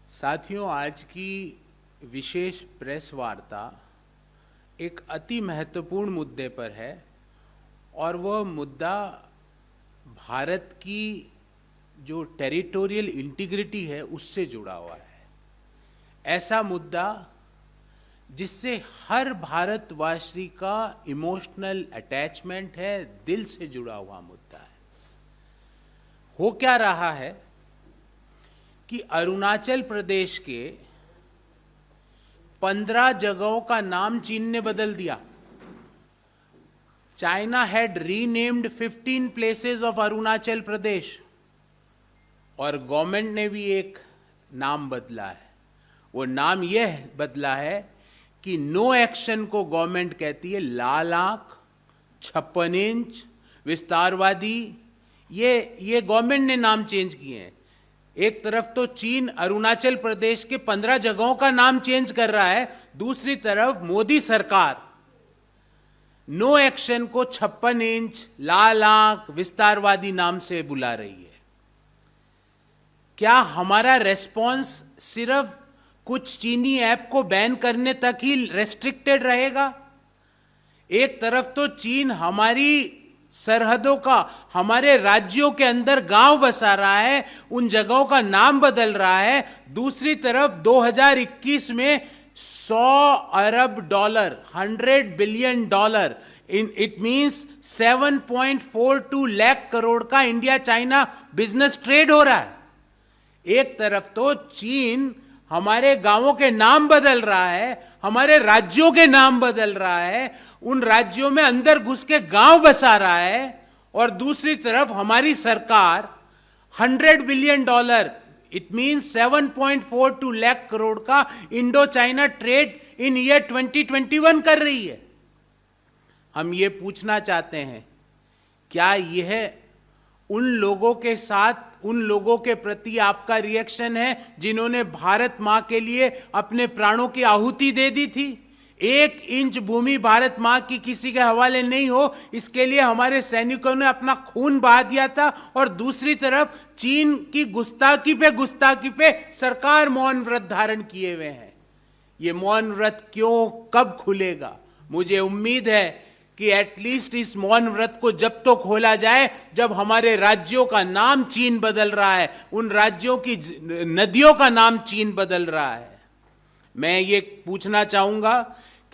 साथियों, आज की विशेष प्रेस वार्ता एक अति महत्वपूर्ण मुद्दे पर है और वह मुद्दा भारत की जो टेरिटोरियल इंटीग्रिटी है उससे जुड़ा हुआ है। ऐसा मुद्दा जिससे हर भारतवासी का इमोशनल अटैचमेंट है, दिल से जुड़ा हुआ मुद्दा है। हो क्या रहा है कि अरुणाचल प्रदेश के 15 जगहों का नाम चीन ने बदल दिया। China had renamed 15 places of Arunachal Pradesh और गवर्नमेंट ने भी एक नाम बदला है। वो नाम यह बदला है कि नो एक्शन को गवर्नमेंट कहती है लाल आंख, 56 इंच, विस्तारवादी। ये गवर्नमेंट ने नाम चेंज किए हैं। एक तरफ तो चीन अरुणाचल प्रदेश के 15 जगहों का नाम चेंज कर रहा है, दूसरी तरफ मोदी सरकार नो एक्शन को 56 इंच, लाल आंख, विस्तारवादी नाम से बुला रही है। क्या हमारा रेस्पॉन्स सिर्फ कुछ चीनी ऐप को बैन करने तक ही रेस्ट्रिक्टेड रहेगा? एक तरफ तो चीन हमारी सरहदों का, हमारे राज्यों के अंदर गांव बसा रहा है, उन जगहों का नाम बदल रहा है। दूसरी तरफ 2021 में 100 अरब dollar, 100 billion dollar, it means 7.42 lakh crore का इंडिया चाइना बिजनेस ट्रेड हो रहा है। एक तरफ तो चीन हमारे गांवों के नाम बदल रहा है, हमारे राज्यों के नाम बदल रहा है, उन राज्यों में अंदर घुस के गांव बसा रहा है, और दूसरी तरफ हमारी सरकार 100 billion dollar, it means 7.42 lakh crore का Indo China trade in year 2021 कर रही है। हम ये पूछना चाहते हैं, क्या यह उन लोगों के साथ, उन लोगों के प्रति आपका रिएक्शन है जिन्होंने भारत मां के लिए अपने प्राणों की आहुति दे दी थी? 1 इंच भूमि भारत मां की किसी के हवाले नहीं हो, इसके लिए हमारे सैनिकों ने अपना खून बहा दिया था। और दूसरी तरफ चीन की गुस्ताखी पे सरकार मौन व्रत धारण किए हुए है। ये मौन व्रत क्यों, कब खुलेगा? मुझे उम्मीद है कि एटलीस्ट इस मौन व्रत को जब तो खोला जाए जब हमारे राज्यों का नाम चीन बदल रहा है, उन राज्यों की नदियों का नाम चीन बदल रहा है। मैं ये पूछना चाहूंगा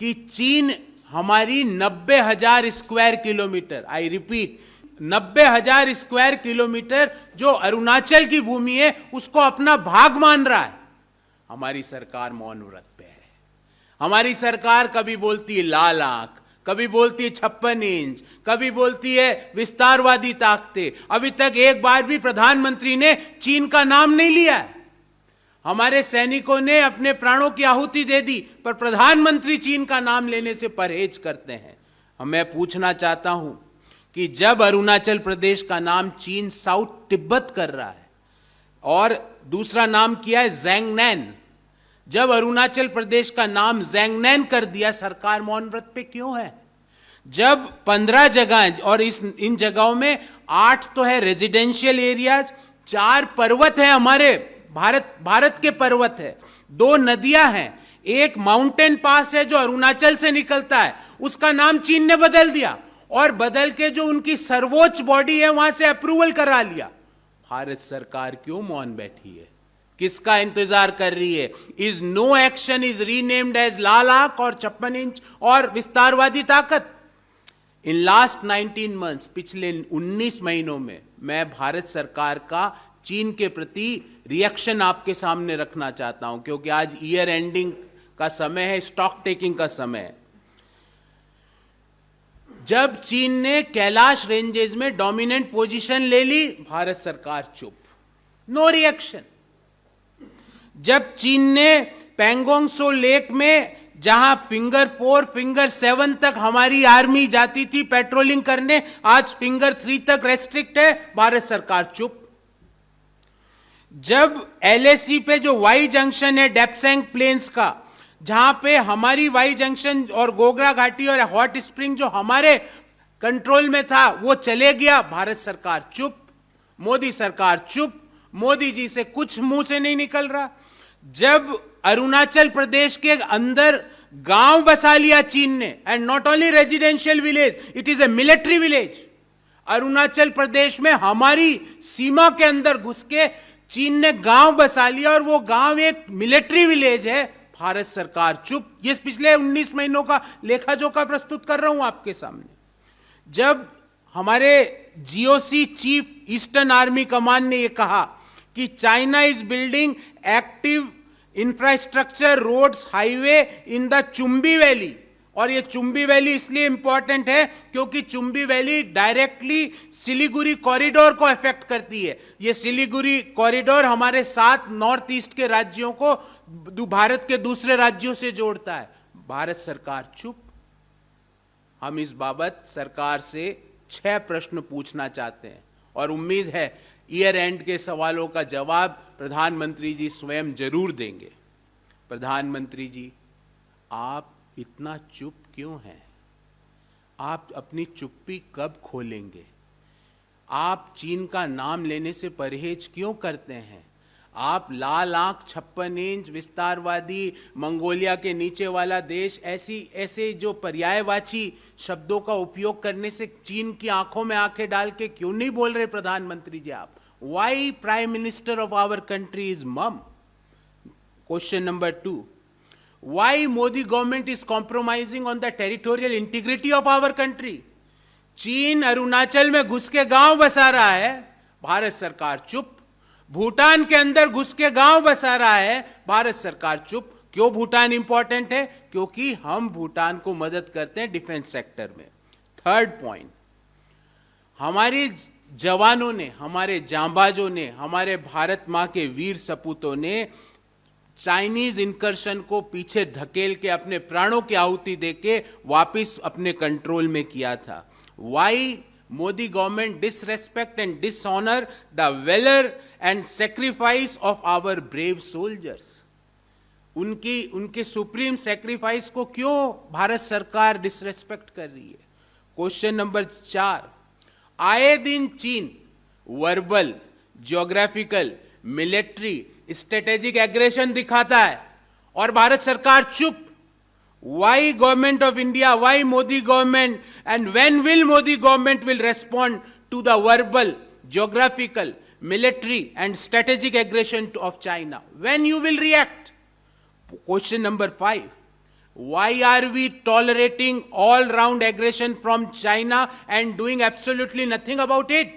कि चीन हमारी 90,000 square kilometre, I repeat 90,000 square kilometre जो अरुणाचल की भूमि है, उसको अपना भाग मान रहा है। हमारी सरकार मौन व्रत पे है। हमारी सरकार कभी बोलती है लाल आंख, कभी बोलती है 56 इंच, कभी बोलती है विस्तारवादी ताकतें। अभी तक एक बार भी प्रधानमंत्री ने चीन का नाम नहीं लिया है। हमारे सैनिकों ने अपने प्राणों की आहुति दे दी, पर प्रधानमंत्री चीन का नाम लेने से परहेज करते हैं। मैं पूछना चाहता हूं कि जब अरुणाचल प्रदेश का नाम चीन साउथ तिब्बत कर रहा है और दूसरा नाम किया है ज़ैंगनैन, जब अरुणाचल प्रदेश का नाम ज़ैंगनैन कर दिया, सरकार मौन व्रत पे क्यों है? जब 15 जगह और इन जगहों में 8 तो है रेजिडेंशियल एरियाज, 4 पर्वत है, हमारे भारत के पर्वत है, 2 नदियां हैं, एक माउंटेन पास है जो अरुणाचल से निकलता है, उसका नाम चीन ने बदल दिया और बदल के जो उनकी सर्वोच्च बॉडी है वहां से अप्रूवल करा लिया। भारत सरकार क्यों मौन बैठी है? किसका इंतजार कर रही है? Is no action is renamed as लाल आंख और 56 इंच और विस्तारवादी ताकत। इन लास्ट 19 मंथ्स, पिछले 19 महीनों में मैं भारत सरकार का चीन के प्रति रिएक्शन आपके सामने रखना चाहता हूं, क्योंकि आज ईयर एंडिंग का समय है, स्टॉक टेकिंग का समय है। जब चीन ने कैलाश रेंजेस में डोमिनेंट पोजीशन ले ली, भारत सरकार चुप, नो रिएक्शन। जब चीन ने पैंगोंग सो लेक में, जहां फिंगर 4, फिंगर 7 तक हमारी आर्मी जाती थी पेट्रोलिंग करने, आज फिंगर 3 तक रेस्ट्रिक्ट है, भारत सरकार चुप। जब एलएसी पे जो वाई जंक्शन है डेप्सेंग प्लेन्स का, जहां पे हमारी वाई जंक्शन और गोगरा घाटी और हॉट स्प्रिंग जो हमारे कंट्रोल में था वो चले गया, भारत सरकार चुप, मोदी सरकार चुप, मोदी जी से कुछ मुंह से नहीं निकल रहा। जब अरुणाचल प्रदेश के अंदर गांव बसा लिया चीन ने, and not only residential village, it is a military village. Arunachal Pradesh में हमारी सीमा के अंदर घुस के चीन ने गांव बसा लिया और वो गांव एक मिलिट्री विलेज है। भारत सरकार चुप। ये पिछले 19 महीनों का लेखा जोखा प्रस्तुत कर रहा हूं आपके सामने। जब हमारे GOC chief eastern army command ने यह कहा कि China is building active infrastructure roads highway in the Chumbi valley, और ये चुंबी वैली इसलिए इंपॉर्टेंट है क्योंकि Chumbi valley directly Siliguri corridor को अफेक्ट करती है। ये सिलीगुड़ी कॉरिडोर हमारे 7 नॉर्थ ईस्ट के राज्यों को भारत के दूसरे राज्यों से जोड़ता है। भारत सरकार चुप। हम इस बाबत सरकार से 6 प्रश्न पूछना चाहते हैं और उम्मीद है ईयर एंड के सवालों का जवाब प्रधानमंत्री जी स्वयं जरूर देंगे। प्रधानमंत्री जी, आप इतना चुप क्यों हैं? आप अपनी चुप्पी कब खोलेंगे? आप चीन का नाम लेने से परहेज क्यों करते हैं? आप लाल आंख 56 इंच विस्तारवादी मंगोलिया के नीचे वाला देश ऐसे जो पर्यायवाची शब्दों का उपयोग करने से चीन की आंखों में आंखें डाल के क्यों नहीं बोल रहे प्रधानमंत्री जी आप? Why prime minister of our country is mum? Question number 2, why Modi government is compromising on the territorial integrity of our country? चीन अरुणाचल में घुस के गांव बसा रहा है, भारत सरकार चुप। भूटान के अंदर घुस के गांव बसा रहा है, भारत सरकार चुप। क्यों भूटान इंपॉर्टेंट है? क्योंकि हम भूटान को मदद करते हैं डिफेंस सेक्टर में। थर्ड पॉइंट, हमारे जवानों ने, हमारे जांबाजों ने, हमारे भारत मां के वीर सपूतों ने चाइनीज इंकर्शन को पीछे धकेल के अपने प्राणों की आहुति देके वापस अपने कंट्रोल में किया था। Why Modi government disrespect and dishonour the valour and sacrifice of our brave soldiers? उनके सुप्रीम सेक्रीफाइस को क्यों भारत सरकार डिसरेस्पेक्ट कर रही है? क्वेश्चन नंबर 4, आए दिन चीन verbal, geographical, military, strategic aggression दिखाता है और भारत सरकार चुप। Why government of India, why Modi government, and when will Modi government will respond to the verbal, geographical, military and strategic aggression of China? When you will react? Question number 5, why are we tolerating all round aggression from China and doing absolutely nothing about it?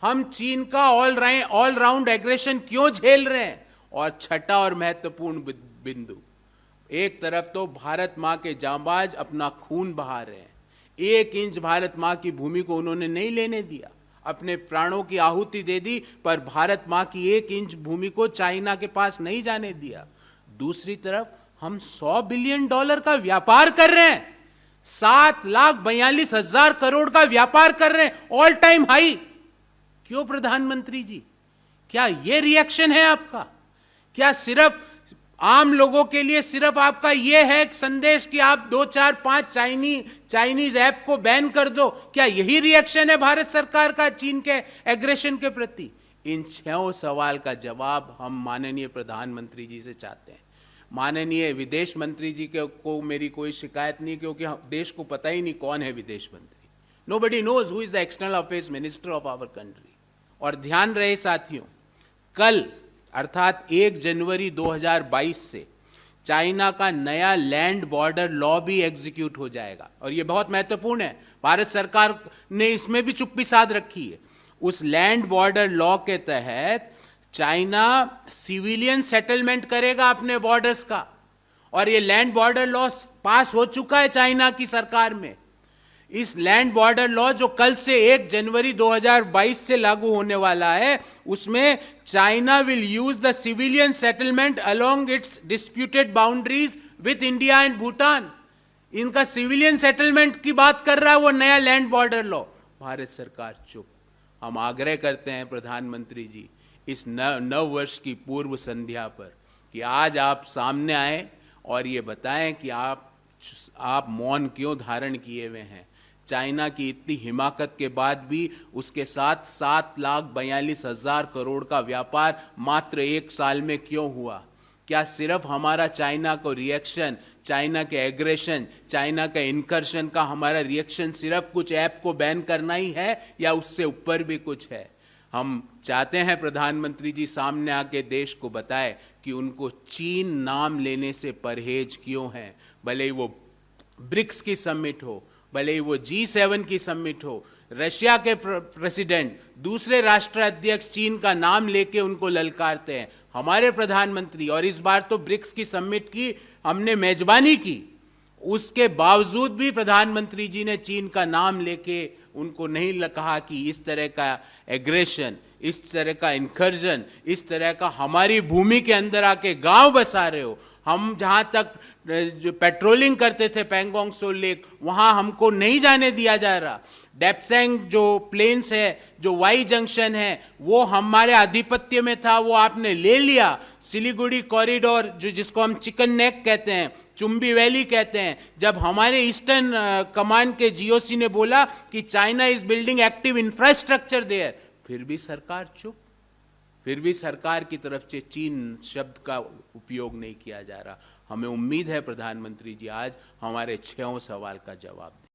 हम चीन का all round aggression क्यों झेल रहे हैं? और छठा और महत्वपूर्ण बिंदु, एक तरफ तो भारत मां के जांबाज अपना खून बहा रहे हैं, 1 इंच भारत मां की भूमि को उन्होंने नहीं लेने दिया, अपने प्राणों की आहुति दे दी, पर भारत मां की 1 इंच भूमि को चाइना के पास नहीं जाने दिया। दूसरी तरफ हम $100 बिलियन का व्यापार कर रहे हैं, 7,42,000 करोड़ का व्यापार कर रहे हैं, ऑल टाइम हाई। क्यों प्रधानमंत्री जी? क्या यह रिएक्शन है आपका? क्या सिर्फ आम लोगों के लिए सिर्फ आपका यह है संदेश कि आप 2, 4, 5 चाइनीज ऐप को बैन कर दो? क्या यही रिएक्शन है भारत सरकार का चीन के एग्रेशन के प्रति? इन 6 सवाल का जवाब हम माननीय प्रधानमंत्री जी से चाहते हैं। माननीय विदेश मंत्री जी को मेरी कोई शिकायत नहीं, क्योंकि देश को पता ही नहीं कौन है विदेश मंत्री। Nobody knows who is the external affairs minister of our country. और ध्यान रहे साथियों, कल अर्थात 1 जनवरी 2022 से चाइना का नया लैंड बॉर्डर लॉ भी एग्जीक्यूट हो जाएगा, और यह बहुत महत्वपूर्ण है। भारत सरकार ने इसमें भी चुप्पी साध रखी है। उस लैंड बॉर्डर लॉ के तहत चाइना सिविलियन सेटलमेंट करेगा अपने बॉर्डर्स का, और ये लैंड बॉर्डर लॉ पास हो चुका है चाइना की सरकार में। इस लैंड बॉर्डर लॉ जो कल से 1 जनवरी 2022 से लागू होने वाला है, उसमें China will use the civilian settlement along it's disputed boundaries with India and Bhutan. इनका सिविलियन सेटलमेंट की बात कर रहा है वो नया लैंड बॉर्डर लॉ। भारत सरकार चुप। हम आग्रह करते हैं प्रधानमंत्री जी, इस नव वर्ष की पूर्व संध्या पर, कि आज आप सामने आए और ये बताएं कि आप मौन क्यों धारण किए हुए हैं। चाइना की इतनी हिमाकत के बाद भी उसके साथ 7,42,000 करोड़ का व्यापार मात्र 1 साल में क्यों हुआ? क्या सिर्फ हमारा चाइना को रिएक्शन, चाइना के एग्रेशन, चाइना के इनकर्शन का हमारा रिएक्शन सिर्फ कुछ ऐप को बैन करना ही है या उससे ऊपर भी कुछ है? हम चाहते हैं प्रधानमंत्री जी सामने आके देश को बताए कि उनको चीन नाम लेने से परहेज क्यों है। भले ही वो ब्रिक्स की समिट हो, भले ही वो G7 की समिट हो, रशिया के प्रेसिडेंट, दूसरे राष्ट्र अध्यक्ष चीन का नाम लेके उनको ललकारते हैं। हमारे प्रधानमंत्री, और इस बार तो ब्रिक्स की समिट की हमने मेजबानी की, उसके बावजूद भी प्रधानमंत्री जी ने चीन का नाम लेके उनको नहीं कहा कि इस तरह का एग्रेशन, इस तरह का इनकर्जन, इस तरह का हमारी भूमि के अंदर आके गांव बसा रहे हो। हम जहां तक जो पेट्रोलिंग करते थे पैंगोंग सो लेक, वहां हमको नहीं जाने दिया जा रहा। डेप्सेंग जो प्लेन्स है, जो वाई जंक्शन है, वो हमारे आधिपत्य में था, वो आपने ले लिया। सिलीगुड़ी कॉरिडोर जो जिसको हम चिकन नेक कहते हैं, चुम्बी वैली कहते हैं, जब हमारे ईस्टर्न कमांड के जीओसी ने बोला कि China is building active infrastructure there, फिर भी सरकार चुप, फिर भी सरकार की तरफ से चीन शब्द का उपयोग नहीं किया जा रहा। हमें उम्मीद है प्रधानमंत्री जी आज हमारे 6 सवाल का जवाब दें।